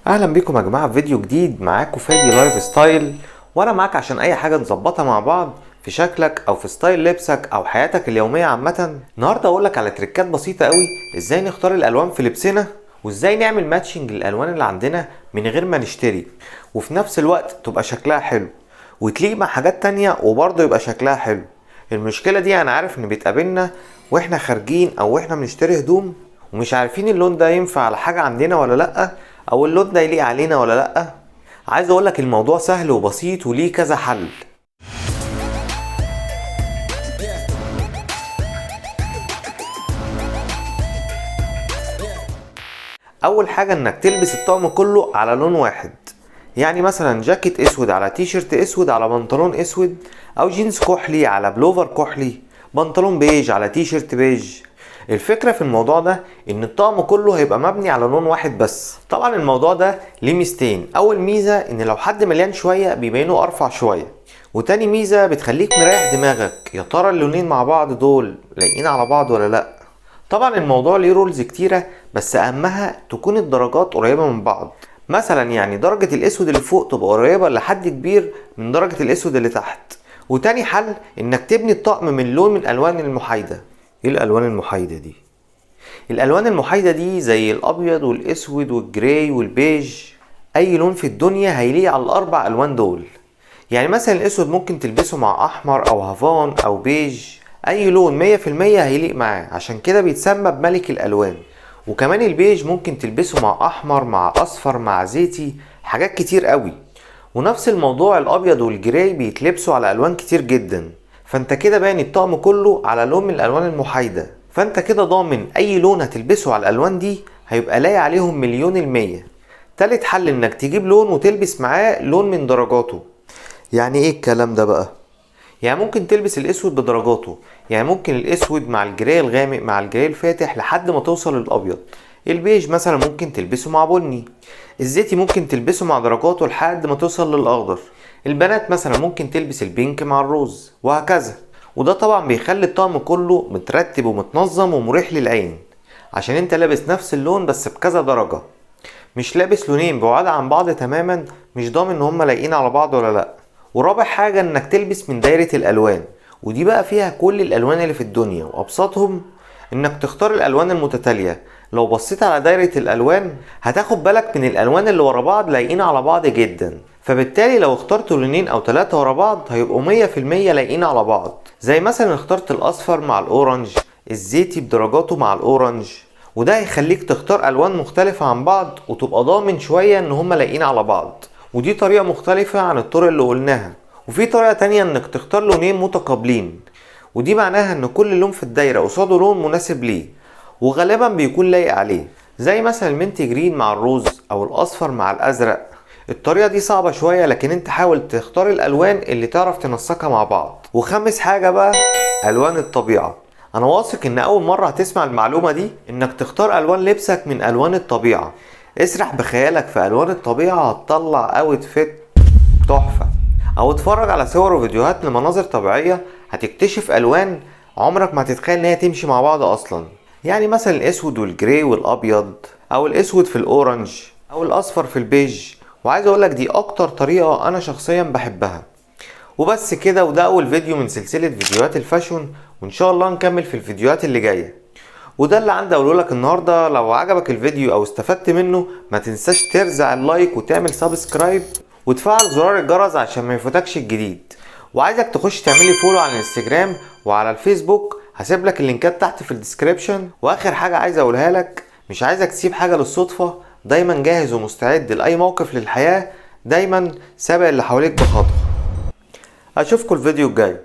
اهلا بيكم يا جماعه في فيديو جديد. معاكم فادي لايف ستايل، وانا معاك عشان اي حاجه نظبطها مع بعض في شكلك او في ستايل لبسك او حياتك اليوميه عامه. النهارده اقولك على تريكات بسيطه قوي ازاي نختار الالوان في لبسنا، وازاي نعمل ماتشنج للالوان اللي عندنا من غير ما نشتري، وفي نفس الوقت تبقى شكلها حلو وتليق مع حاجات تانية وبرضه يبقى شكلها حلو. المشكله دي انا عارف ان بتقابلنا واحنا خارجين او واحنا بنشتري هدوم ومش عارفين اللون ده ينفع على حاجه عندنا ولا لا، او اللون ده يليق علينا ولا لا. عايز اقولك الموضوع سهل وبسيط وليه كذا حل. اول حاجة انك تلبس الطقم كله على لون واحد، يعني مثلا جاكيت اسود على تيشيرت اسود على بنطلون اسود، او جينز كحلي على بلوفر كحلي، بنطلون بيج على تيشيرت بيج. الفكرة في الموضوع ده ان الطقم كله هيبقى مبني على لون واحد بس. طبعا الموضوع ده ليه ميزتين، اول ميزة ان لو حد مليان شوية بيبينه ارفع شوية، وتاني ميزة بتخليك مريح دماغك يا ترى اللونين مع بعض دول لايقين على بعض ولا لا. طبعا الموضوع ليه رولز كتيرة، بس اهمها تكون الدرجات قريبة من بعض. مثلا يعني درجة الاسود اللي فوق تبقى قريبة لحد كبير من درجة الاسود اللي تحت. وتاني حل انك تبني الطقم من لون من الالوان المحايدة. ايه الالوان المحايدة دي؟ الالوان المحايدة دي زي الابيض والاسود والجراي والبيج. اي لون في الدنيا هيليق على الاربع الوان دول. يعني مثلا الاسود ممكن تلبسه مع احمر او هافان او بيج، اي لون 100% هيليق معاه، عشان كده بيتسمى بملك الالوان. وكمان البيج ممكن تلبسه مع احمر مع اصفر مع زيتي، حاجات كتير قوي. ونفس الموضوع الابيض والجراي بيتلبسوا على الوان كتير جدا. فانت كده باين الطقم كله على لون من الالوان المحايدة، فانت كده ضامن اي لون هتلبسه على الالوان دي هيبقى لايق عليهم 100%. تالت حل انك تجيب لون وتلبس معاه لون من درجاته. يعني ايه الكلام ده بقى؟ يعني ممكن تلبس الاسود بدرجاته، يعني ممكن الاسود مع الجراي الغامق مع الجراي الفاتح لحد ما توصل للابيض. البيج مثلا ممكن تلبسه مع بني، الزيتي ممكن تلبسه مع درجاته لحد ما توصل للاخضر. البنات مثلا ممكن تلبس البينك مع الروز، وهكذا. وده طبعا بيخلي الطقم كله مترتب ومتنظم ومريح للعين، عشان انت لابس نفس اللون بس بكذا درجة، مش لابس لونين بعاد عن بعض تماما مش ضامن ان هما لايقين على بعض ولا لا. ورابع حاجة انك تلبس من دايرة الالوان، ودي بقى فيها كل الالوان اللي في الدنيا وابسطهم انك تختار الالوان المتتالية. لو بصيت على دايرة الالوان هتاخد بالك من الالوان اللي ورا بعض لايقين على بعض جدا، فبالتالي لو اخترت لونين او ثلاثة ورا بعض هيبقوا 100% لايقين على بعض. زي مثلا اخترت الاصفر مع الاورنج، الزيتي بدرجاته مع الاورنج، وده هيخليك تختار الوان مختلفة عن بعض وتبقى ضامن شوية ان هما لايقين على بعض. ودي طريقة مختلفة عن الطرق اللي قلناها. وفي طريقة تانية انك تختار لونين متقابلين، ودي معناها ان كل لون في الدايرة قصاده لون مناسب ليه وغالبا بيكون لايق عليه، زي مثلا المنت جرين مع الروز او الاصفر مع الازرق. الطريقة دي صعبة شوية، لكن انت حاول تختار الالوان اللي تعرف تنسقها مع بعض. وخامس حاجة بقى الوان الطبيعة. انا واثق ان اول مرة هتسمع المعلومة دي، انك تختار الوان لبسك من الوان الطبيعة. اسرح بخيالك في الوان الطبيعة هتطلع اوتفيت تحفة، او اتفرج على صور وفيديوهات لمناظر طبيعية هتكتشف الوان عمرك ما هتتخيل ان هي تمشي مع بعض اصلا. يعني مثلا الاسود والجراي والابيض، او الاسود في الاورنج، او الاصفر في البيج. وعايز اقولك دي اكتر طريقة انا شخصيا بحبها. وبس كده، وده اول فيديو من سلسلة فيديوهات الفاشون، وان شاء الله نكمل في الفيديوهات اللي جاية. وده اللي عندي اقوله لك النهارده. لو عجبك الفيديو او استفدت منه ما تنساش ترزع اللايك وتعمل سبسكرايب وتفعل زرار الجرس عشان ما يفوتكش الجديد. وعايزك تخش تعملي فولو على الانستجرام وعلى الفيسبوك، هسيب لك اللينكات تحت في الديسكريبشن. واخر حاجه عايز اقولها لك، مش عايزك تسيب حاجه للصدفه، دايما جاهز ومستعد لاي موقف للحياه، دايما سابق اللي حواليك بخطوه. اشوفكم الفيديو الجاي.